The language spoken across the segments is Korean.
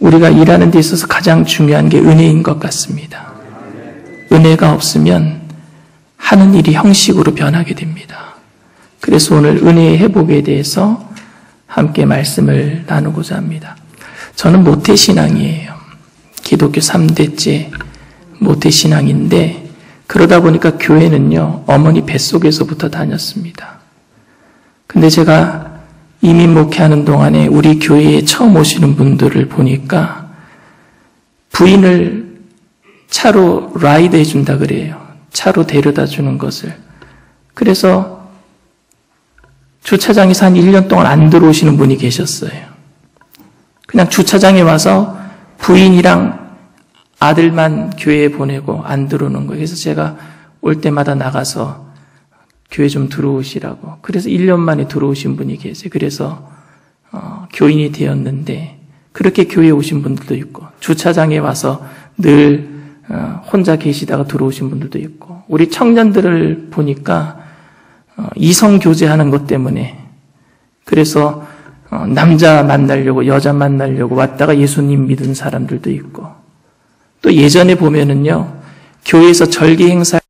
우리가 일하는 데 있어서 가장 중요한 게 은혜인 것 같습니다. 은혜가 없으면 하는 일이 형식으로 변하게 됩니다. 그래서 오늘 은혜의 회복에 대해서 함께 말씀을 나누고자 합니다. 저는 모태신앙이에요. 기독교 3대째 모태신앙인데 그러다 보니까 교회는요, 어머니 뱃속에서부터 다녔습니다. 근데 제가 이민 목회하는 동안에 우리 교회에 처음 오시는 분들을 보니까 부인을 차로 라이드 해준다 그래요. 차로 데려다 주는 것을. 그래서 주차장에서 한 1년 동안 안 들어오시는 분이 계셨어요. 그냥 주차장에 와서 부인이랑 아들만 교회에 보내고 안 들어오는 거예요. 그래서 제가 올 때마다 나가서 교회 좀 들어오시라고. 그래서 1년 만에 들어오신 분이 계세요. 그래서 교인이 되었는데 그렇게 교회에 오신 분들도 있고 주차장에 와서 늘 혼자 계시다가 들어오신 분들도 있고 우리 청년들을 보니까 이성 교제하는 것 때문에 그래서 남자 만나려고 여자 만나려고 왔다가 예수님 믿은 사람들도 있고 또 예전에 보면은요 교회에서 절기 행사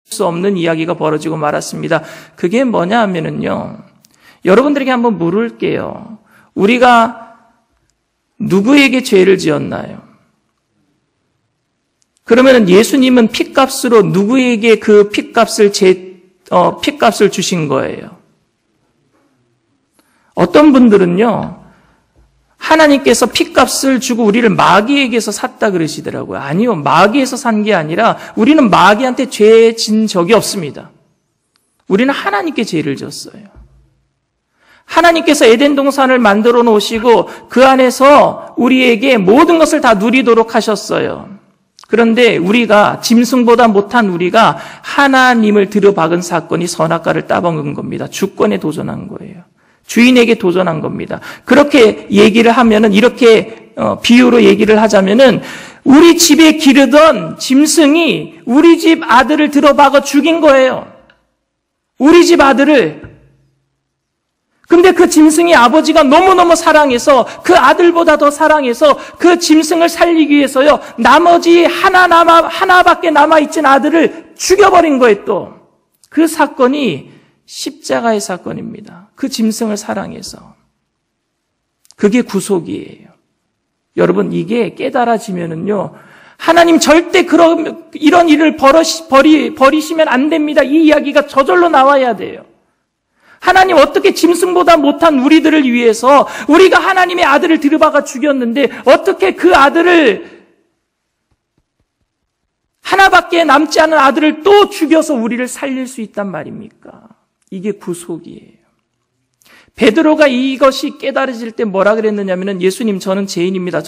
수 없는 이야기가 벌어지고 말았습니다. 그게 뭐냐 하면은요, 여러분들에게 한번 물을게요. 우리가 누구에게 죄를 지었나요? 그러면은 예수님은 핏값으로 누구에게 그 핏값을 주신 거예요? 어떤 분들은요, 하나님께서 핏값을 주고 우리를 마귀에게서 샀다 그러시더라고요. 아니요, 마귀에서 산 게 아니라 우리는 마귀한테 죄 진 적이 없습니다. 우리는 하나님께 죄를 졌어요. 하나님께서 에덴 동산을 만들어 놓으시고 그 안에서 우리에게 모든 것을 다 누리도록 하셨어요. 그런데 우리가 짐승보다 못한 우리가 하나님을 들어박은 사건이 선악과를 따먹은 겁니다. 주권에 도전한 거예요. 주인에게 도전한 겁니다. 그렇게 얘기를 하면은, 이렇게 비유로 얘기를 하자면은, 우리 집에 기르던 짐승이 우리 집 아들을 들어박아 죽인 거예요. 우리 집 아들을. 근데 그 짐승이 아버지가 너무너무 사랑해서, 그 아들보다 더 사랑해서 그 짐승을 살리기 위해서요, 나머지 하나밖에 남아있진 아들을 죽여버린 거예요, 또. 그 사건이 십자가의 사건입니다. 그 짐승을 사랑해서. 그게 구속이에요. 여러분, 이게 깨달아지면은요, 하나님 절대 이런 일을 버리시면 안 됩니다. 이 이야기가 저절로 나와야 돼요. 하나님 어떻게 짐승보다 못한 우리들을 위해서 우리가 하나님의 아들을 들여박아 죽였는데 어떻게 그 아들을, 하나밖에 남지 않은 아들을 또 죽여서 우리를 살릴 수 있단 말입니까? 이게 구속이에요. 베드로가 이것이 깨달아질 때 뭐라 그랬느냐면은, 예수님, 저는 죄인입니다.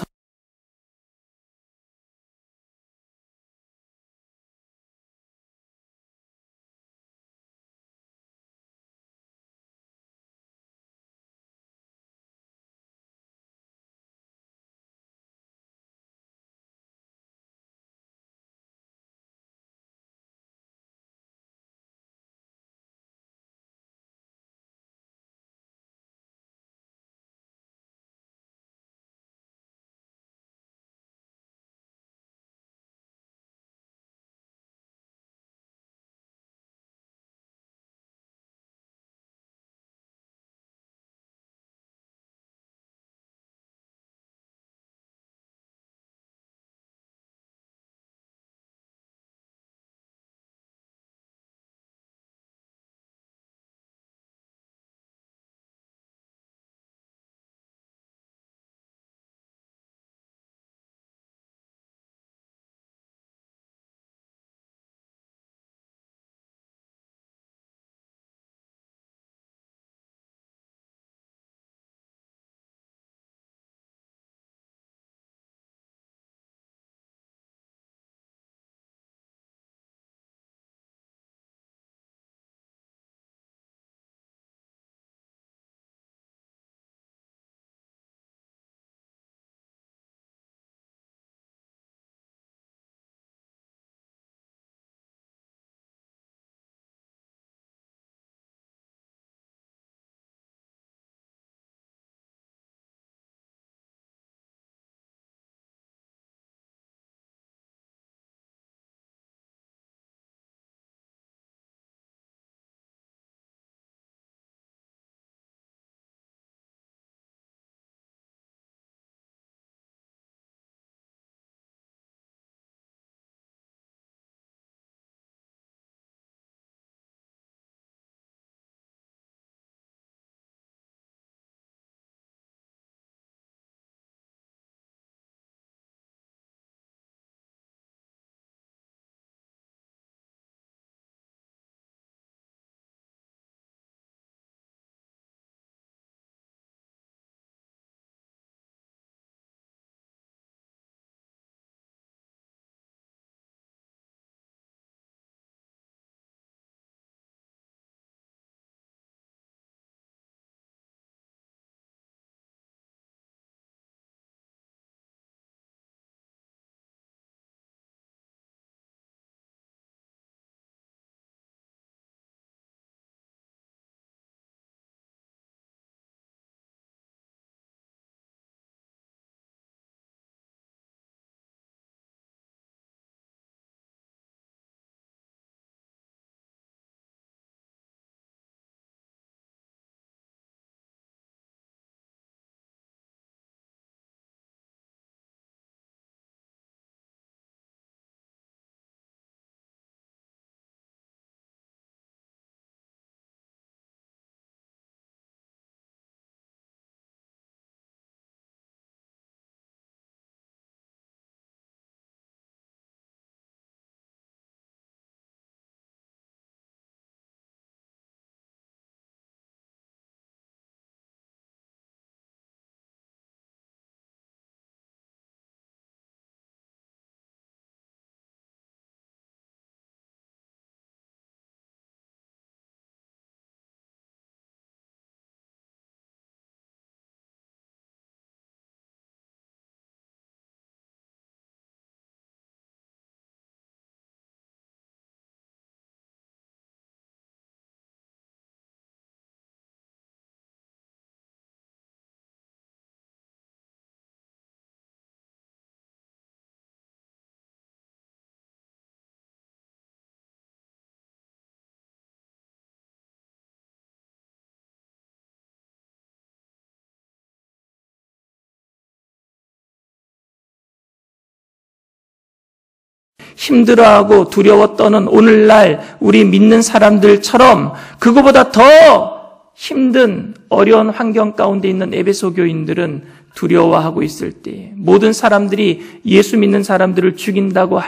힘들어하고 두려워 떠는 오늘날 우리 믿는 사람들처럼 그거보다 더 힘든 어려운 환경 가운데 있는 에베소 교인들은 두려워하고 있을 때, 모든 사람들이 예수 믿는 사람들을 죽인다고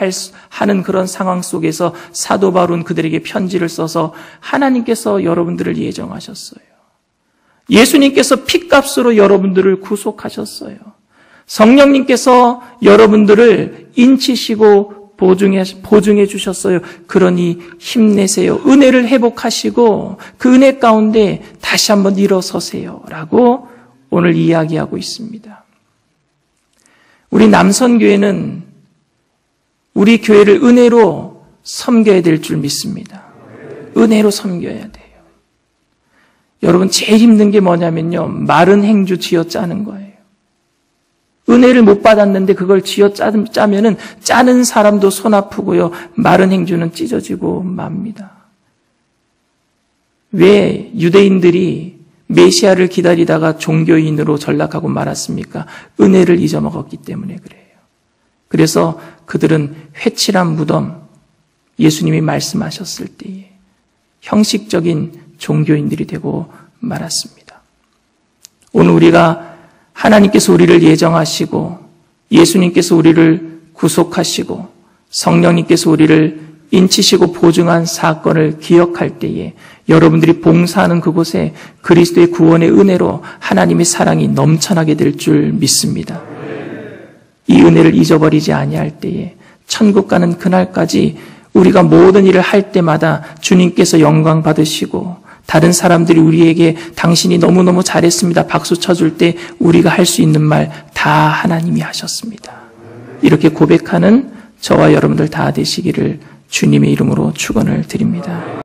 하는 그런 상황 속에서 사도 바울은 그들에게 편지를 써서 하나님께서 여러분들을 예정하셨어요. 예수님께서 피값으로 여러분들을 구속하셨어요. 성령님께서 여러분들을 인치시고 보증해 주셨어요. 그러니 힘내세요. 은혜를 회복하시고 그 은혜 가운데 다시 한번 일어서세요. 라고 오늘 이야기하고 있습니다. 우리 남선교회는 우리 교회를 은혜로 섬겨야 될 줄 믿습니다. 은혜로 섬겨야 돼요. 여러분, 제일 힘든 게 뭐냐면요, 마른 행주 쥐어짜는 거예요. 은혜를 못 받았는데 그걸 쥐어짜면은 짜는 사람도 손 아프고요, 마른 행주는 찢어지고 맙니다. 왜 유대인들이 메시아를 기다리다가 종교인으로 전락하고 말았습니까? 은혜를 잊어먹었기 때문에 그래요. 그래서 그들은 회칠한 무덤, 예수님이 말씀하셨을 때에 형식적인 종교인들이 되고 말았습니다. 오늘 우리가 하나님께서 우리를 예정하시고 예수님께서 우리를 구속하시고 성령님께서 우리를 인치시고 보증한 사건을 기억할 때에 여러분들이 봉사하는 그곳에 그리스도의 구원의 은혜로 하나님의 사랑이 넘쳐나게 될 줄 믿습니다. 이 은혜를 잊어버리지 아니할 때에 천국 가는 그날까지 우리가 모든 일을 할 때마다 주님께서 영광 받으시고 다른 사람들이 우리에게 당신이 너무너무 잘했습니다. 박수 쳐줄 때 우리가 할 수 있는 말 다 하나님이 하셨습니다. 이렇게 고백하는 저와 여러분들 다 되시기를 주님의 이름으로 축원을 드립니다.